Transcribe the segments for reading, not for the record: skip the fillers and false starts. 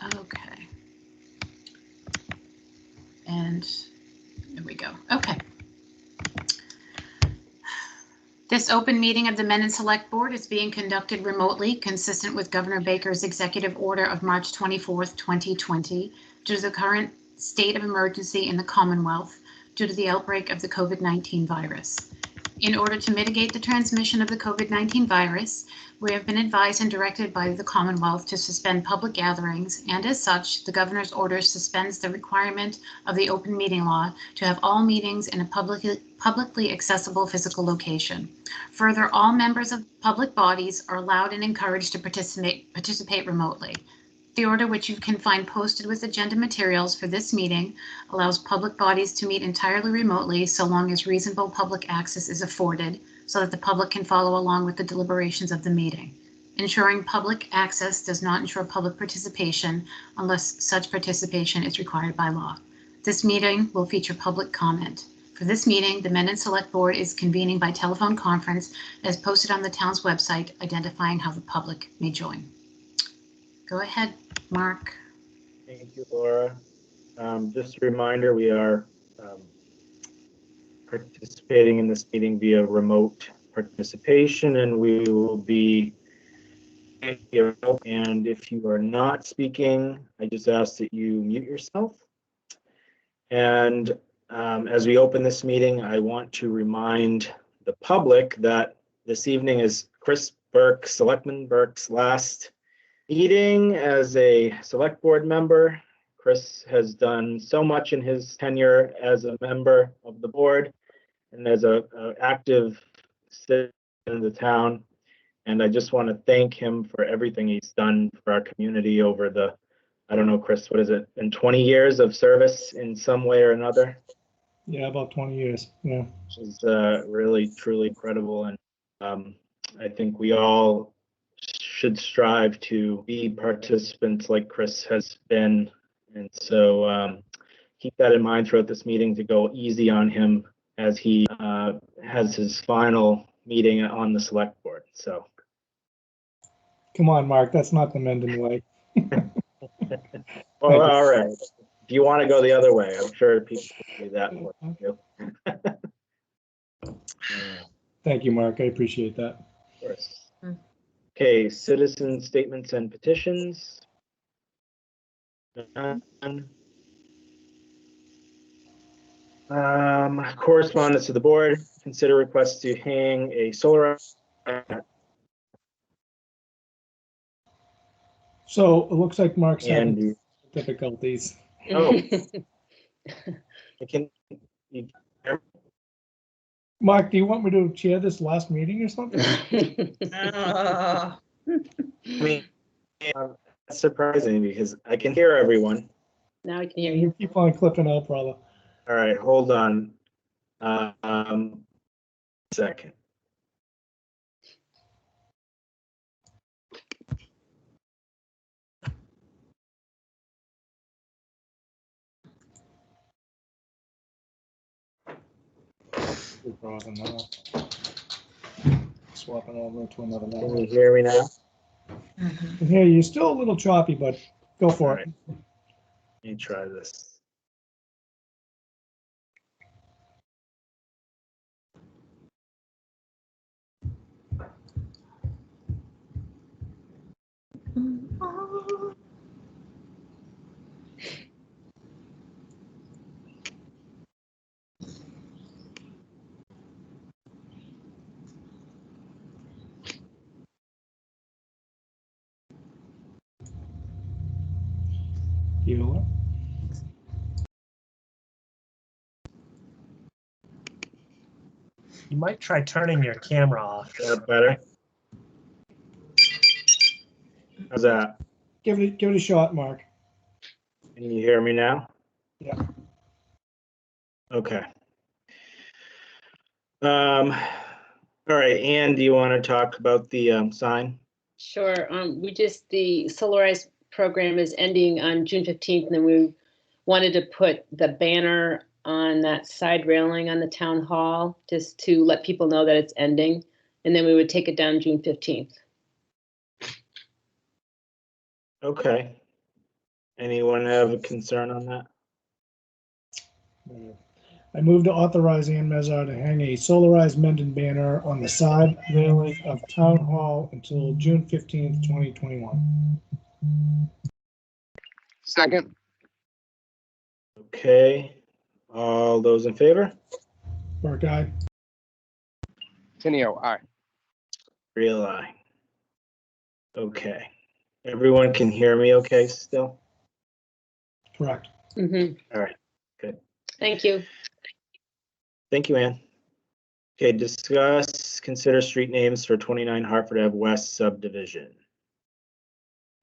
Okay. And there we go. Okay. This open meeting of the Mendon Select Board is being conducted remotely, consistent with Governor Baker's executive order of March 24th, 2020, due to the current state of emergency in the Commonwealth due to the outbreak of the COVID-19 virus. In order to mitigate the transmission of the COVID-19 virus, we have been advised and directed by the Commonwealth to suspend public gatherings, and as such, the Governor's order suspends the requirement of the open meeting law to have all meetings in a publicly accessible physical location. Further, all members of public bodies are allowed and encouraged to participate remotely. The order, which you can find posted with agenda materials for this meeting, allows public bodies to meet entirely remotely so long as reasonable public access is afforded so that the public can follow along with the deliberations of the meeting. Ensuring public access does not ensure public participation unless such participation is required by law. This meeting will feature public comment. For this meeting, the Mendon Select Board is convening by telephone conference as posted on the town's website, identifying how the public may join. Go ahead, Mark. Thank you, Laura. Just a reminder, we are participating in this meeting via remote participation, and we will be, and if you are not speaking, I just ask that you mute yourself. And as we open this meeting, I want to remind the public that this evening is Chris Burke, Selectman Burke's last meeting as a select board member. Chris has done so much in his tenure as a member of the board and as an active citizen in the town. And I just want to thank him for everything he's done for our community over the, I don't know, Chris, what is it, in 20 years of service in some way or another? Yeah, about 20 years. Yeah. Which is really, truly incredible. And I think we all should strive to be participants like Chris has been. And so keep that in mind throughout this meeting to go easy on him as he has his final meeting on the select board. So. Come on, Mark, that's not the Mendon way. Well, all right. If you want to go the other way, I'm sure people will do that for you. Thank you, Mark. I appreciate that. Of course. Okay, citizen statements and petitions. None. Correspondence to the board. Consider request to hang a solar. So it looks like Mark's having And difficulties. oh, can you, Mark, do you want me to chair this last meeting or something? I mean, that's surprising because I can hear everyone. Now I can hear You you. keep on clipping out, brother. All right, hold on. Second. Swapping over to another Can one. you hear me now? I can hear you. Still a little choppy, but go for All it. right. Let me try this. Bueller. You might try turning your camera off. Is that better? How's that? Give it a shot, Mark. Can you hear me now? Yeah. Okay. All right, Ann, do you want to talk about the sign? Sure. The Solarize program is ending on June 15th, and then we wanted to put the banner on that side railing on the town hall just to let people know that it's ending. And then we would take it down June 15th. Okay. Anyone have a concern on that? I move to authorize Ann Mezar to hang a solarized Mendon banner on the side railing of Town Hall until June 15th, 2021. Second. Okay, all those in favor? Burke, aye. Tenio, aye. Real eye. Okay, everyone can hear me okay still? Correct. Mhm. All right, good. Thank you. Thank you, Ann. Okay, discuss, consider street names for 29 Hartford Ave West subdivision.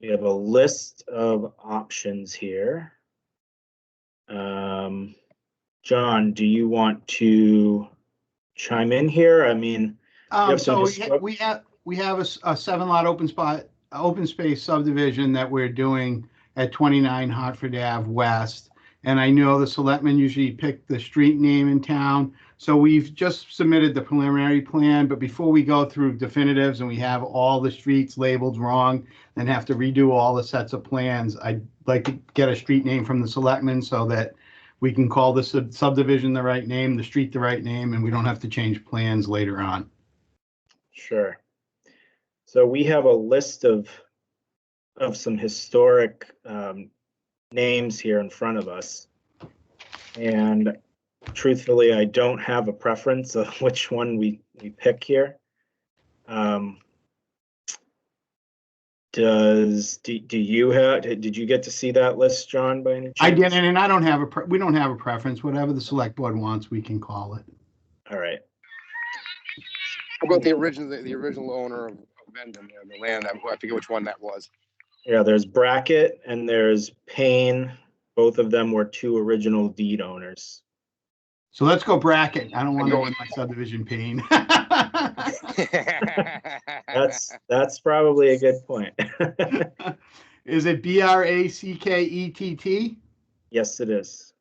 We have a list of options here. John, do you want to chime in here? I mean, have some So histor- we have a 7-lot open space subdivision that we're doing at 29 Hartford Ave West. And I know the selectmen usually pick the street name in town. So we've just submitted the preliminary plan, but before we go through definitives and we have all the streets labeled wrong and have to redo all the sets of plans, I'd like to get a street name from the selectmen so that we can call the subdivision the right name, the street the right name, and we don't have to change plans later on. Sure. So we have a list of some historic names here in front of us. And truthfully, I don't have a preference of which one we pick here. Do you have, did you get to see that list, John, by any chance? I didn't, and I don't have we don't have a preference. Whatever the select board wants, we can call it. All right. How about the original owner of Mendon, the land? I forget which one that was. Yeah, there's Brackett and there's Payne. Both of them were two original deed owners. So let's go Brackett. I don't want to go go my subdivision pain. That's probably a good point. Is it Brackett? Yes, it is.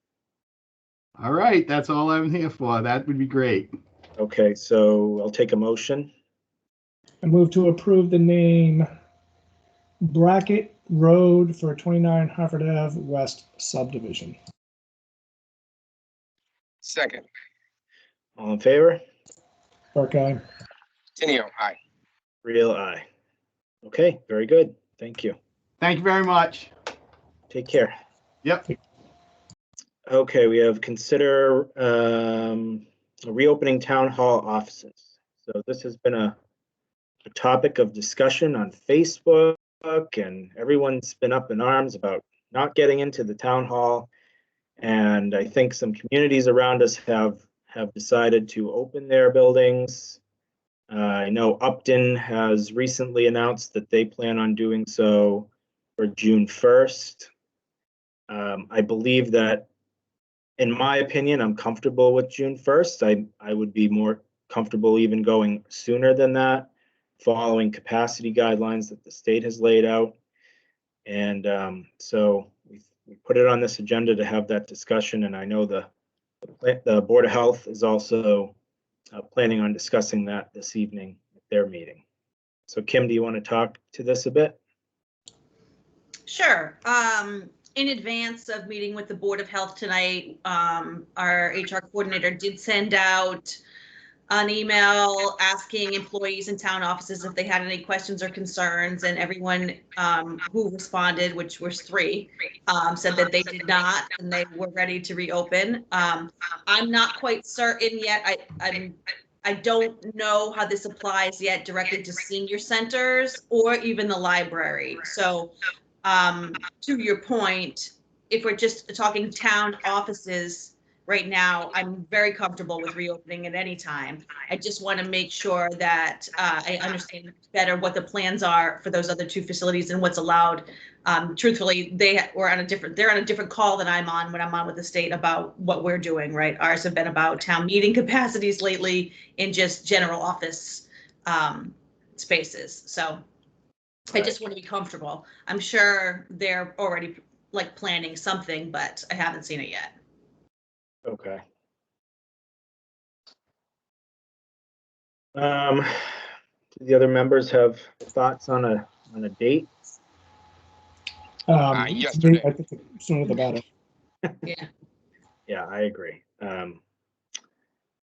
All right, that's all I'm here for. That would be great. Okay, so I'll take a motion. I move to approve the name Brackett Road for 29 Hartford Ave West subdivision. Second. All in favor? Burke, aye. Tenio, aye. Real eye. Okay, very good. Thank you. Thank you very much. Take care. Yep. Okay, we have consider reopening town hall offices. So this has been a topic of discussion on Facebook, and everyone's been up in arms about not getting into the town hall. And I think some communities around us have decided to open their buildings. I know Upton has recently announced that they plan on doing so for June 1st. I believe that, in my opinion, I'm comfortable with June 1st. I would be more comfortable even going sooner than that, following capacity guidelines that the state has laid out. And so we put it on this agenda to have that discussion. And I know the Board of Health is also planning on discussing that this evening at their meeting. So Kim, do you want to talk to this a bit? Sure. In advance of meeting with the Board of Health tonight, our HR coordinator did send out an email asking employees in town offices if they had any questions or concerns, and everyone who responded, which was 3, said that they did not and they were ready to reopen. I'm not quite certain yet. I don't know how this applies yet directly to senior centers or even the library. So to your point, if we're just talking town offices right now, I'm very comfortable with reopening at any time. I just want to make sure that I understand better what the plans are for those other 2 facilities and what's allowed. Truthfully, they're on a different call than I'm on when I'm on with the state about what we're doing, right? Ours have been about town meeting capacities lately in just general office spaces. So I just want to be comfortable. I'm sure they're already like planning something, but I haven't seen it yet. Okay. Do the other members have thoughts on a date? Yes, to me, Renee. I think the sooner the better. Yeah. Yeah, I agree.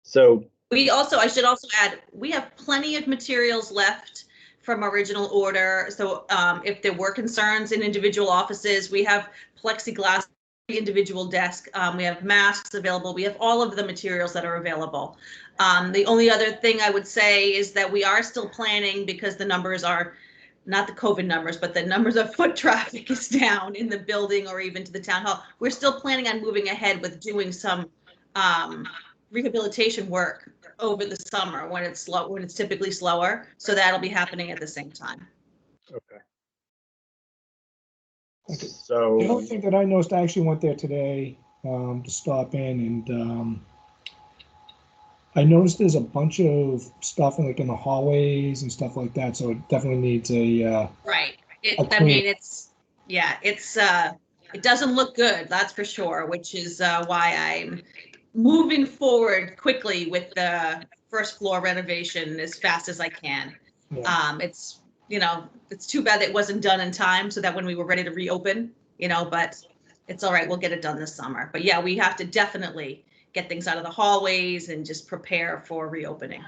So, I should also add, we have plenty of materials left from original order. So if there were concerns in individual offices, we have plexiglass individual desk. We have masks available. We have all of the materials that are available. The only other thing I would say is that we are still planning, because the numbers are not the COVID numbers, but the numbers of foot traffic is down in the building or even to the town hall. We're still planning on moving ahead with doing some rehabilitation work over the summer when it's slow, when it's typically slower. So that'll be happening at the same time. okay. Okay. So, The only thing that I noticed, I actually went there today to stop in, and I noticed there's a bunch of stuff in the hallways and stuff like that. So it definitely needs a Right. Okay. I mean, it doesn't look good, that's for sure, which is why I'm moving forward quickly with the first floor renovation as fast as I can. yeah. It's, it's too bad that it wasn't done in time so that when we were ready to reopen, but it's all right, we'll get it done this summer. But yeah, we have to definitely get things out of the hallways and just prepare for reopening.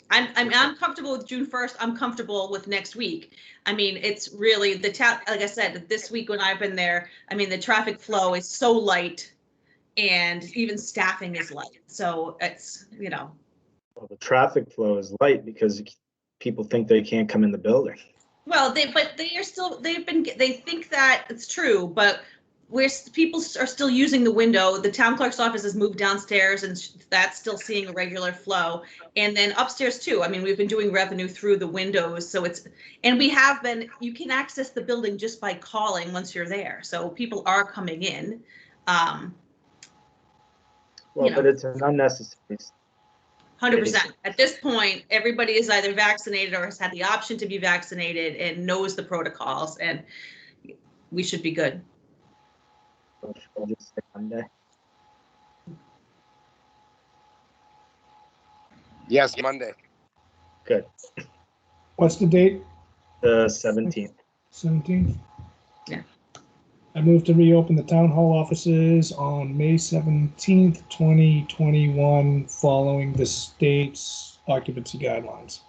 I'm comfortable with June 1st. I'm comfortable with next week. I mean, it's really the town, like I said, this week when I've been there, I mean, the traffic flow is so light and even staffing is light. So it's, well, the traffic flow is light because people think they can't come in the building. well, they think that it's true, but people are still using the window. The town clerk's office has moved downstairs and that's still seeing a regular flow. And then upstairs too. I mean, we've been doing revenue through the windows. So you can access the building just by calling once you're there. So people are coming in. But it's an unnecessary. 100%. At this point, everybody is either vaccinated or has had the option to be vaccinated and knows the protocols, and we should be good. I'll just say Monday. Yes, Monday. Good. What's the date? The 17th. 17th? Yeah. I move to reopen the town hall offices on May 17th, 2021, following the state's occupancy guidelines.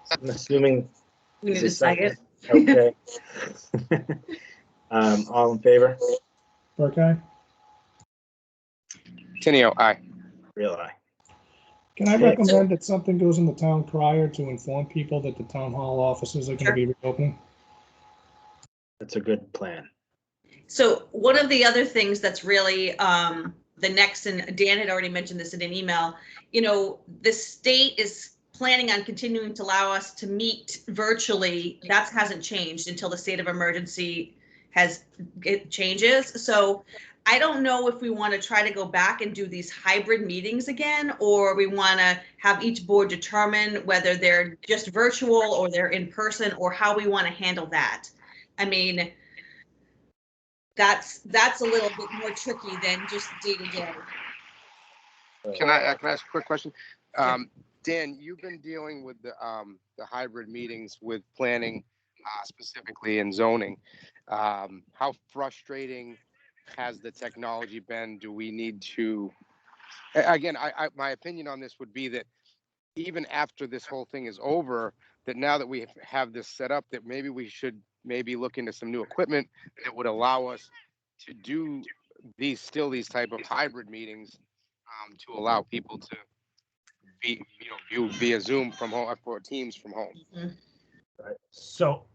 I'm assuming. We need is a it second. Okay. All in favor? Burkeye? Tenio, aye. Real eye. Can I Okay. recommend that something goes in the town crier to inform people that the town hall offices are going to be reopening? That's a good plan. So one of the other things that's really the next, and Dan had already mentioned this in an email, the state is planning on continuing to allow us to meet virtually. That hasn't changed until the state of emergency changes. So I don't know if we want to try to go back and do these hybrid meetings again, or we want to have each board determine whether they're just virtual or they're in person, or how we want to handle that. I mean, that's a little bit more tricky than just day to day. Can I ask a quick question? Dan, you've been dealing with the hybrid meetings with planning, specifically in zoning. How frustrating has the technology been? Do we need to? Again, my opinion on this would be that even after this whole thing is over, that now that we have this set up, that maybe we should look into some new equipment that would allow us to do these type of hybrid meetings, to allow people to view via Zoom from home, or Teams from home. Mm-hmm. So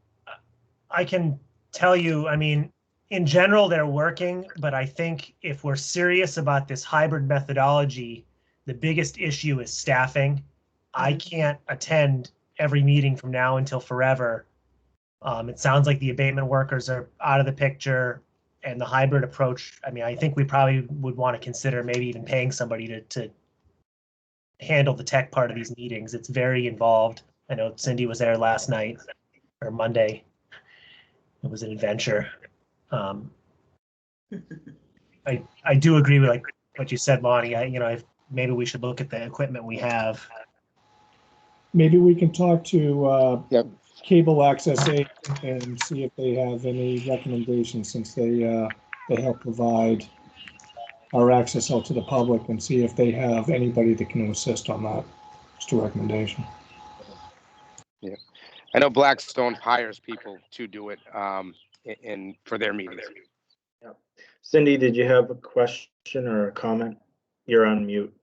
I can tell you, I mean, in general, they're working, but I think if we're serious about this hybrid methodology, the biggest issue is staffing. I can't attend every meeting from now until forever. It sounds like the abatement workers are out of the picture, and the hybrid approach, I mean, I think we probably would want to consider maybe even paying somebody to handle the tech part of these meetings. It's very involved. I know Cindy was there last night or Monday. It was an adventure. I do agree with like what you said, Lonnie. maybe we should look at the equipment we have. Maybe we can talk to Yep. Cable Access 8 and see if they have any recommendations, since they help provide our access out to the public, and see if they have anybody that can assist on that. Just a recommendation. I know Blackstone hires people to do it in for their meetings. Cindy, did you have a question or a comment? You're on mute.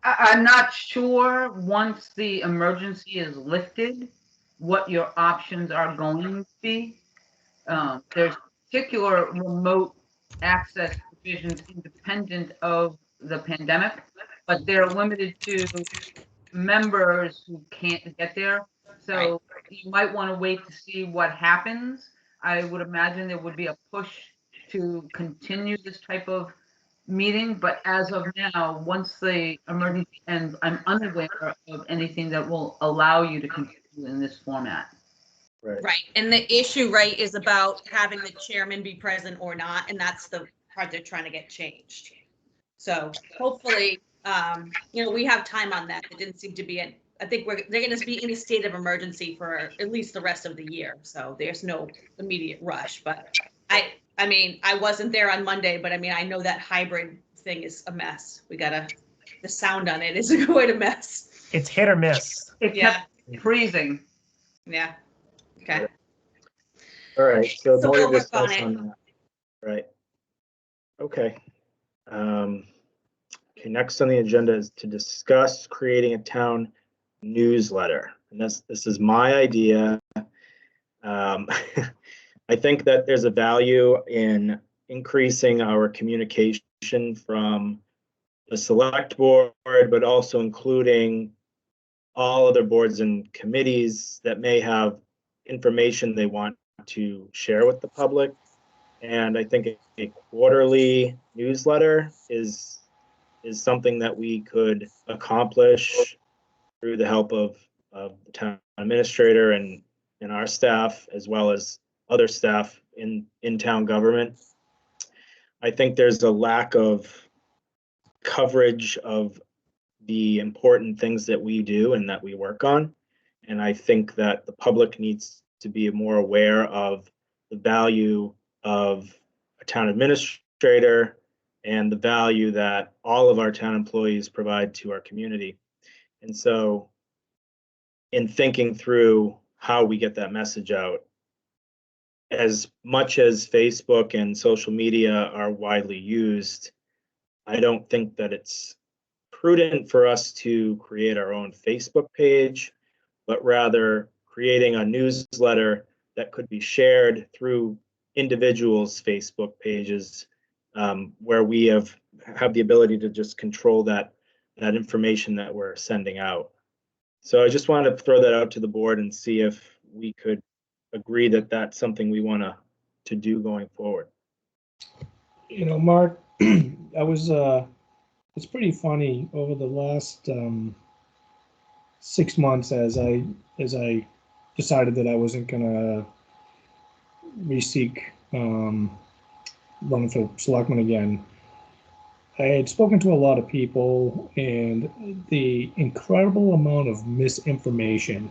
I'm not sure, once the emergency is lifted, what your options are going to be. There's particular remote access provisions independent of the pandemic, but they're limited to members who can't get there. So you might want to wait to see what happens. I would imagine there would be a push to continue this type of meeting, but as of now, once the emergency ends, I'm unaware of anything that will allow you to continue in this format. Right, and the issue, right, is about having the chairman be present or not, and that's the part they're trying to get changed. So hopefully, we have time on that. It didn't seem to be I think they're going to be in a state of emergency for at least the rest of the year. So there's no immediate rush. But I mean, I wasn't there on Monday, but I mean, I know that hybrid thing is a mess. The sound on it is quite a mess. It's hit or miss. It kept freezing. Yeah. Okay. All right, so So more we'll to work discuss on it. on that. Right. Okay. Okay, next on the agenda is to discuss creating a town newsletter. And this is my idea. I think that there's a value in increasing our communication from the select board, but also including all other boards and committees that may have information they want to share with the public. And I think a quarterly newsletter is something that we could accomplish through the help of the town administrator and our staff, as well as other staff in town government. I think there's a lack of coverage of the important things that we do and that we work on. And I think that the public needs to be more aware of the value of a town administrator and the value that all of our town employees provide to our community. And so in thinking through how we get that message out, as much as Facebook and social media are widely used, I don't think that it's prudent for us to create our own Facebook page, but rather creating a newsletter that could be shared through individuals' Facebook pages, where we have the ability to just control that information that we're sending out. So I just wanted to throw that out to the board and see if we could agree that that's something we want to do going forward. Mark, it's pretty funny over the last 6 months as I decided that I wasn't gonna re-seek running for selectman again. I had spoken to a lot of people, and the incredible amount of misinformation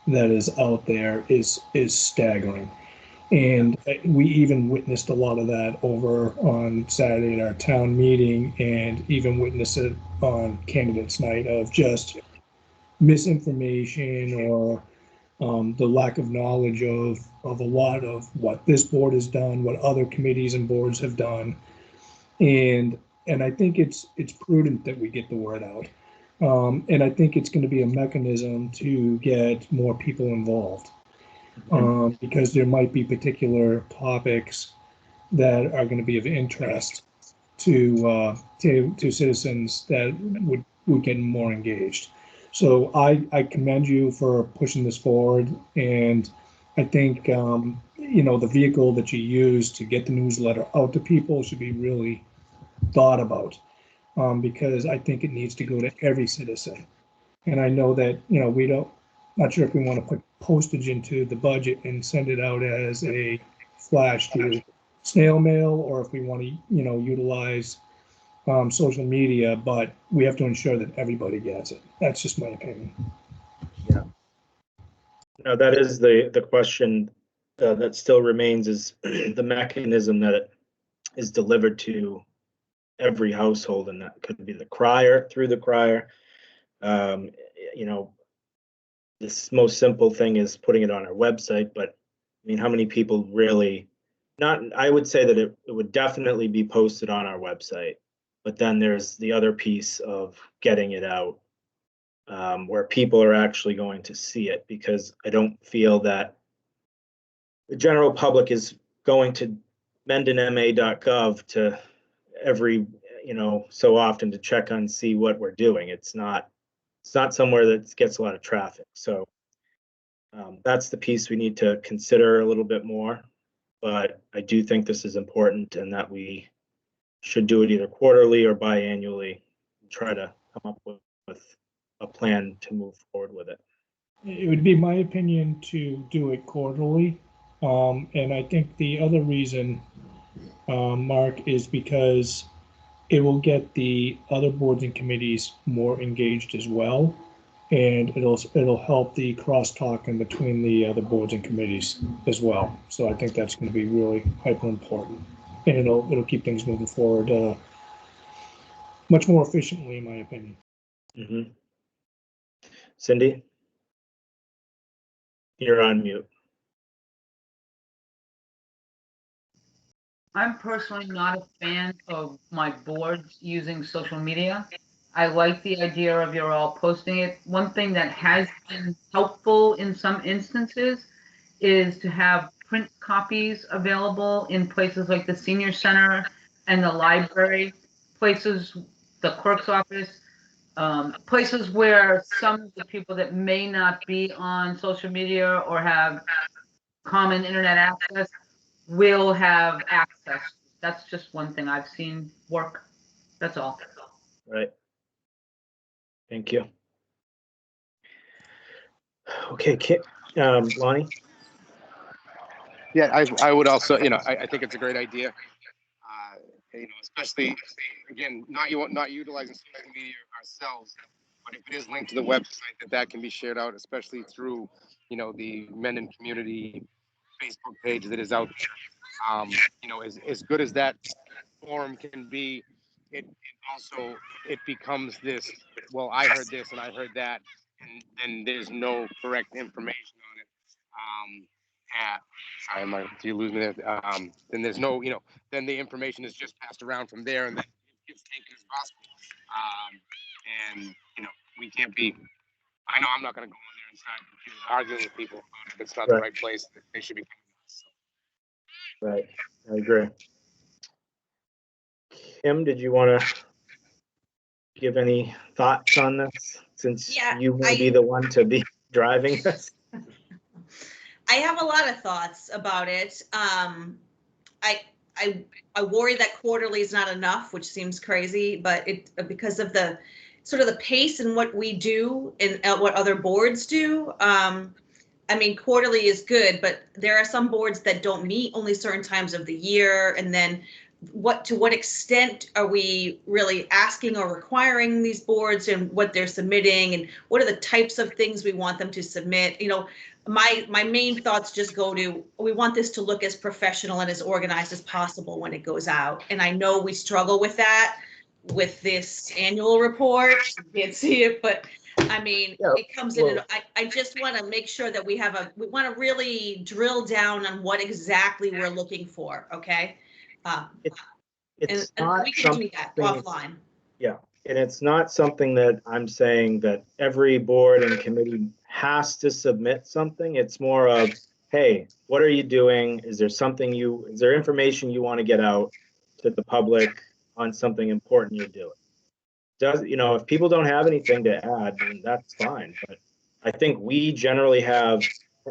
that is out there is staggering. And we even witnessed a lot of that over on Saturday at our town meeting, and even witnessed it on candidates night, of just misinformation or the lack of knowledge of a lot of what this board has done, what other committees and boards have done. And I think it's prudent that we get the word out. And I think it's going to be a mechanism to get more people involved. Because there might be particular topics that are going to be of interest to citizens that would get more engaged. So I commend you for pushing this forward, and I think the vehicle that you use to get the newsletter out to people should be really thought about, because I think it needs to go to every citizen. And I know that not sure if we want to put postage into the budget and send it out as a flash to snail mail or if we want to, utilize social media, but we have to ensure that everybody gets it. That's just my opinion. No, that is the question that still remains, is the mechanism that it is delivered to every household, and that could be the crier, through the crier. You know, this most simple thing is putting it on our website, but I mean, how many people really, not, I would say that it would definitely be posted on our website, but then there's the other piece of getting it out, where people are actually going to see it, because I don't feel that the general public is going to mendonma.gov to every, so often to check on, see what we're doing. It's not somewhere that gets a lot of traffic. So that's the piece we need to consider a little bit more. But I do think this is important, and that we should do it either quarterly or biannually, and try to come up with a plan to move forward with it. It would be my opinion to do it quarterly. And I think the other reason, Mark, is because it will get the other boards and committees more engaged as well. And it'll help the crosstalk in between the other boards and committees as well. So I think that's going to be really hyper important. And it'll keep things moving forward much more efficiently, in my opinion. Mm-hmm. Cindy, you're on mute. I'm personally not a fan of my boards using social media. I like the idea of you're all posting it. One thing that has been helpful in some instances is to have print copies available in places like the senior center and the library, places, the clerk's office, places where some of the people that may not be on social media or have common internet access will have access. That's just one thing I've seen work. That's all. Right. Thank you. Okay, Lonnie? Yeah, I would also, I think it's a great idea. Especially, again, not utilizing social media ourselves, but if it is linked to the website, that can be shared out, especially through, the Mendon community Facebook page that is out there. As good as that forum can be, it also, it becomes this, well, I heard this and I heard that, and then there's no correct information on it. Sorry, do you lose me there? Then there's no, then the information is just passed around from there, and then it gets taken as gospel. And we can't be. I know I'm not going to go in there and start arguing with people if it's not the right place. They should be. Right, I agree. Kim, did you want to give any thoughts on this, since you may be the one to be driving this? I have a lot of thoughts about it. I worry that quarterly is not enough, which seems crazy, but because of the sort of the pace and what we do and what other boards do. I mean, quarterly is good, but there are some boards that don't meet only certain times of the year. And then to what extent are we really asking or requiring these boards and what they're submitting, and what are the types of things we want them to submit? My main thoughts just go to, we want this to look as professional and as organized as possible when it goes out. And I know we struggle with that with this annual report. You can't see it, but I mean, it comes in. I just want to make sure that we want to really drill down on what exactly we're looking for. Okay. It's and not we can do that offline. Yeah. And it's not something that I'm saying that every board and committee has to submit something. It's more of, hey, what are you doing? Is there information you want to get out to the public on something important you're doing? If people don't have anything to add, then that's fine. But I think we generally have,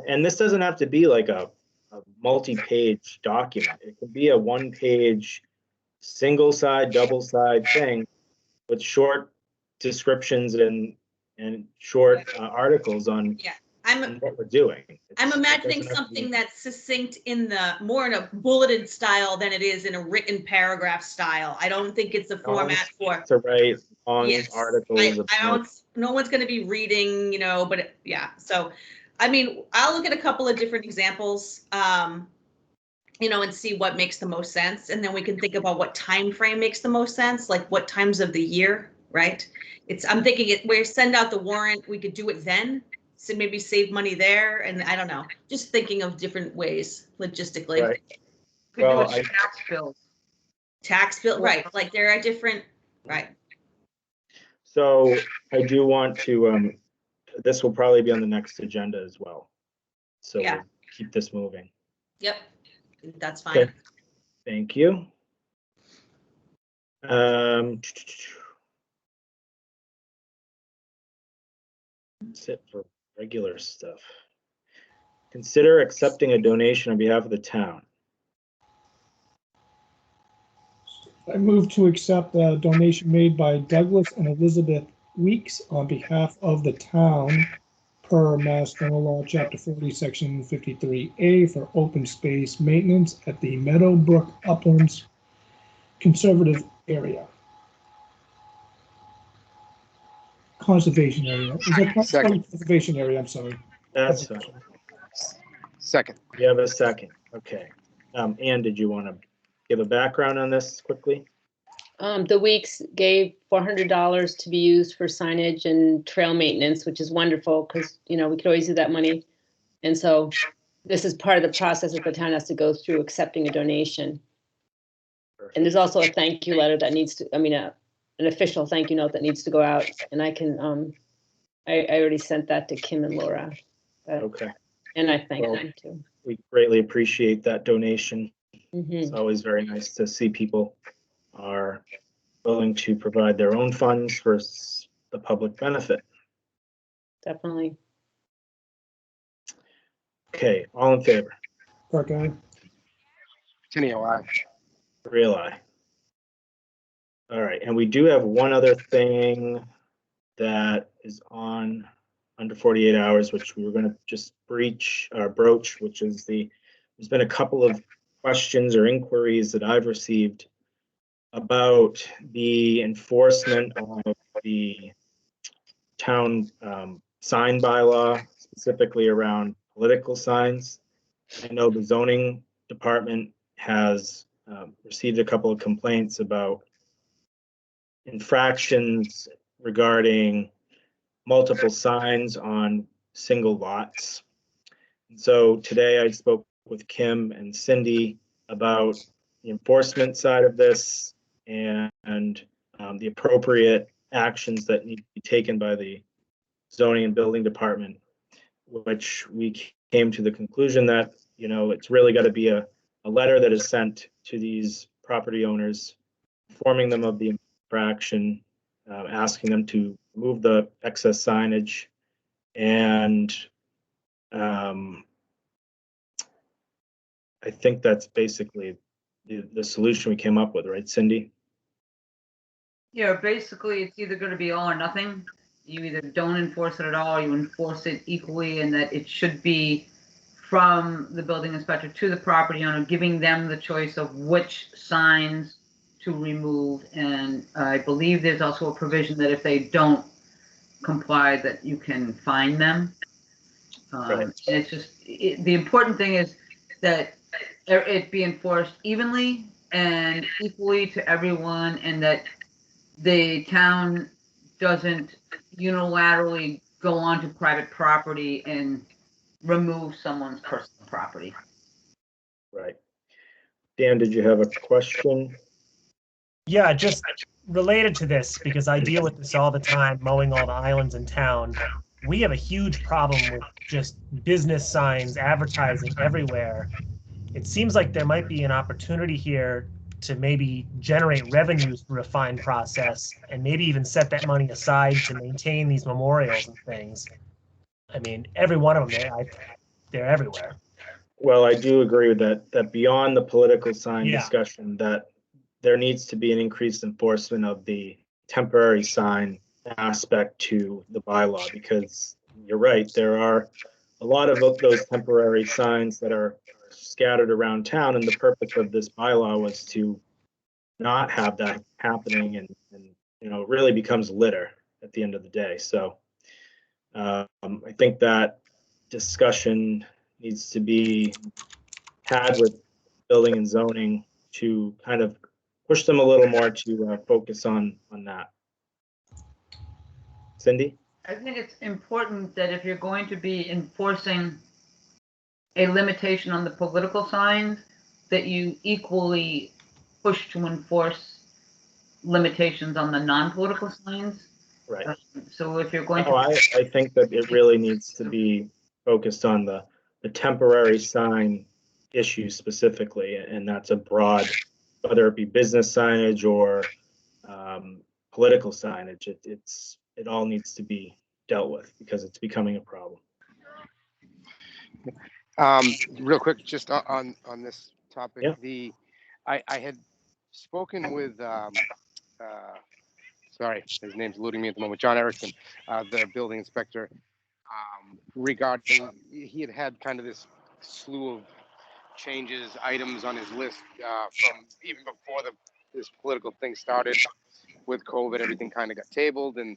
and this doesn't have to be like a multi-page document. It could be a one-page, single side, double side thing with short descriptions and short articles on and what we're doing. I'm It imagining doesn't have to something be- that's succinct in the, more in a bulleted style than it is in a written paragraph style. I don't think it's a format for. To write long Yes, articles. I about- don't, no one's gonna be reading, you know, but yeah, so, I mean, I'll look at a couple of different examples, you know, and see what makes the most sense, and then we can think about what time frame makes the most sense, like what times of the year, right? I'm thinking where send out the warrant, we could do it then, so maybe save money there, and I don't know, just thinking of different ways logistically. Right. Could do Well, it tax bills. Tax bill, right, like there are different, right, So I do want to, this will probably be on the next agenda as well. So Yeah. we'll keep this moving. yep, that's fine. Okay. Thank you. That's it for regular stuff. Consider accepting a donation on behalf of the town. I move to accept a donation made by Douglas and Elizabeth Weeks on behalf of the town per Mass General Law, Chapter 40, Section 53A for open space maintenance at the Meadowbrook Uplands Conservative Area. Conservation area. Is that Second. conservation area? I'm sorry. That's fine. Second. You have a second. Okay. Ann, did you want to give a background on this quickly? The Weeks gave $400 to be used for signage and trail maintenance, which is wonderful because, you know, we could always use that money. And so this is part of the process that the town has to go through accepting a donation. And there's also a thank you letter that needs to, I mean, an official thank you note that needs to go out. And I can, I already sent that to Kim and Laura. Okay. And I thank Well, them too. We greatly appreciate that donation. It's Mhm. always very nice to see people are willing to provide their own funds for the public benefit. Definitely. Okay, all in favor? Park eye. Tenio, aye. Real eye. All right, and we do have one other thing that is on under 48 hours, which we were going to just broach, which is there's been a couple of questions or inquiries that I've received about the enforcement of the town sign bylaw, specifically around political signs. I know the zoning department has received a couple of complaints about infractions regarding multiple signs on single lots. So today I spoke with Kim and Cindy about the enforcement side of this and the appropriate actions that need to be taken by the zoning and building department, which we came to the conclusion that, you know, it's really got to be a letter that is sent to these property owners, informing them of the infraction, asking them to remove the excess signage, and I think that's basically the solution we came up with, right, Cindy? Yeah, basically, it's either gonna be all or nothing. You either don't enforce it at all, or you enforce it equally, and that it should be from the building inspector to the property owner, giving them the choice of which signs to remove. And I believe there's also a provision that if they don't comply, that you can fine them. Right. And it's just, the important thing is that it be enforced evenly and equally to everyone, and that the town doesn't unilaterally go onto private property and remove someone's personal property. Right. Dan, did you have a question? Yeah, just related to this, because I deal with this all the time, mowing all the islands in town. We have a huge problem with just business signs, advertising everywhere. It seems like there might be an opportunity here to maybe generate revenues through a fine process and maybe even set that money aside to maintain these memorials and things. I mean, every one of them, they're everywhere. Well, I do agree with that beyond the political sign Yeah. discussion, that there needs to be an increased enforcement of the temporary sign aspect to the bylaw, because you're right, there are a lot of those temporary signs that are scattered around town, and the purpose of this bylaw was to not have that happening, and it really becomes litter at the end of the day. So I think that discussion needs to be had with building and zoning to kind of push them a little more to focus on that. Cindy? I think it's important that if you're going to be enforcing a limitation on the political signs, that you equally push to enforce limitations on the non-political signs. Right. So if you're going to. No, I think that it really needs to be focused on the temporary sign issue specifically, and that's a broad, whether it be business signage or political signage, it all needs to be dealt with because it's becoming a problem. Real quick, just on this topic, Yeah. I had spoken with sorry, his name's eluding me at the moment, John Erickson, the building inspector, regarding, he had kind of this slew of changes, items on his list from even before this political thing started with COVID. Everything kind of got tabled, and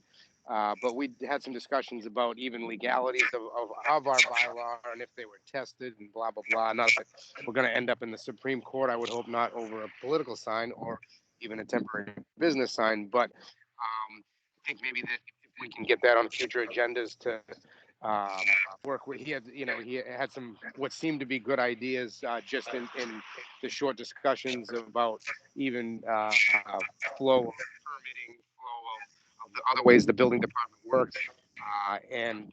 but we had some discussions about even legalities of our bylaw and if they were tested and blah blah blah. Not that we're going to end up in the Supreme Court, I would hope not, over a political sign or even a temporary business sign, but I think maybe that if we can get that on future agendas to work with, he had some what seemed to be good ideas just in the short discussions about even flow of permitting, flow of the other ways the building department works, and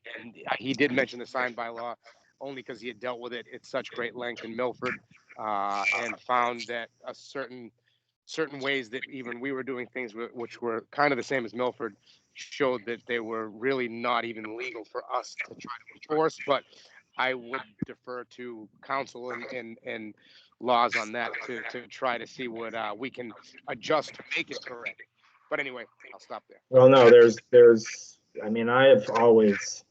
he did mention the sign bylaw only because he had dealt with it at such great length in Milford, and found that a certain ways that even we were doing things which were kind of the same as Milford showed that they were really not even legal for us to try to enforce. But I would defer to council and laws on that to try to see what we can adjust to make it correct. But anyway, I'll stop there. Well, no, I mean, I've always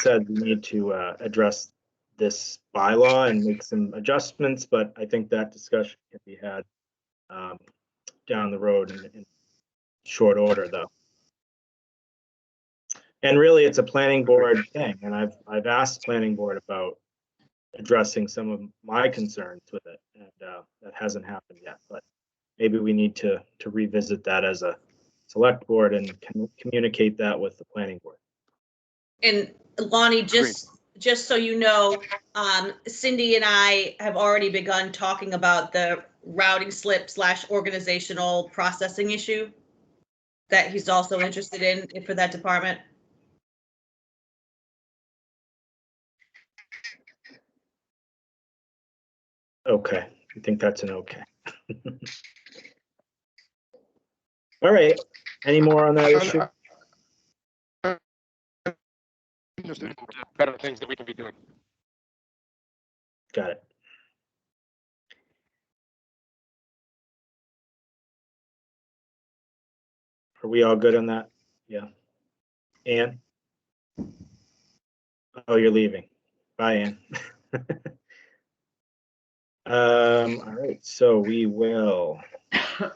said we need to address this bylaw and make some adjustments, but I think that discussion can be had down the road in short order, though. And really, it's a planning board thing, and I've asked planning board about addressing some of my concerns with it, and that hasn't happened yet. But maybe we need to revisit that as a select board and communicate that with the planning board. And Lonnie, just so you know, Cindy and I have already begun talking about the routing slip / organizational processing issue that he's also interested in for that department. Okay, I think that's an okay. All right, any more on that issue? Just better things that we can be doing. Got it. Are we all good on that? Yeah. Ann? Oh, you're leaving. Bye, Ann. All right, so we will enter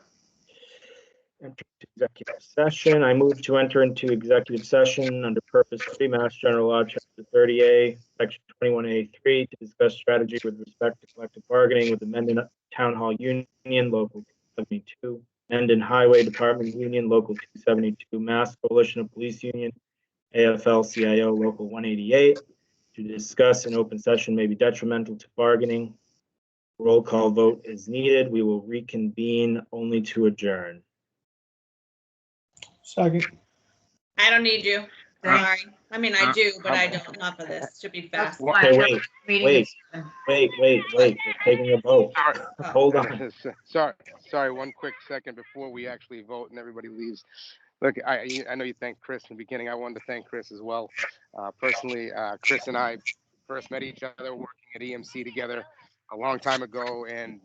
into executive session. I move to enter into executive session under Purpose 3, Mass General Law, Chapter 30A, Section 21A3, to discuss strategy with respect to collective bargaining with the Mendon Town Hall Union, Local 272, Mendon Highway Department Union, Local 272, Mass Coalition of Police Union, AFL-CIO, Local 188, to discuss an open session may be detrimental to bargaining. Roll call vote is needed. We will reconvene only to adjourn. Second. I don't need you. Sorry. I mean, I do, but I don't. Not for this. Should be fast. Okay, wait. We're taking a vote. Hold on. Sorry. One quick second before we actually vote and everybody leaves. Look, I know you thanked Chris in the beginning. I wanted to thank Chris as well. Personally, Chris and I first met each other working at EMC together a long time ago, and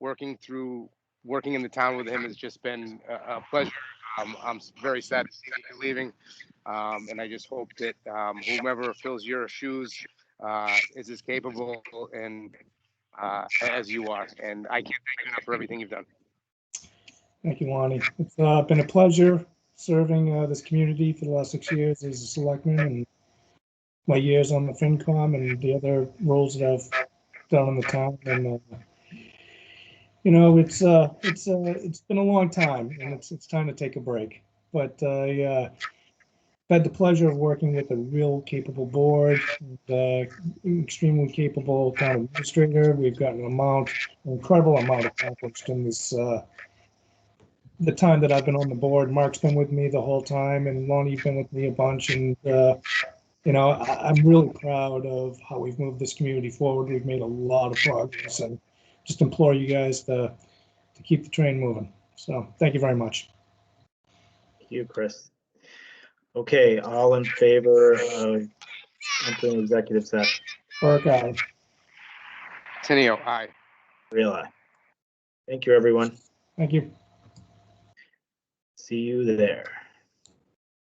working in the town with him has just been a pleasure. I'm very sad to see that you're leaving. And I just hope that whomever fills your shoes is as capable and as you are. And I can't thank you enough for everything you've done. Thank you, Lonnie. It's been a pleasure serving this community for the last 6 years as a selectman, and my years on the FinCom and the other roles that I've done in the town. And you know, it's been a long time, and it's time to take a break. But I had the pleasure of working with a real capable board, and, extremely capable town administrator. We've gotten an incredible amount accomplished in this the time that I've been on the board. Mark's been with me the whole time, and Lonnie's been with me a bunch. And you know, I'm really proud of how we've moved this community forward. We've made a lot of progress, and just implore you guys to keep the train moving. So thank you very much. Thank you, Chris. Okay, all in favor of entering executive session? Burke, aye. Tenio, aye. Real aye. Thank you, everyone. Thank you. See you there.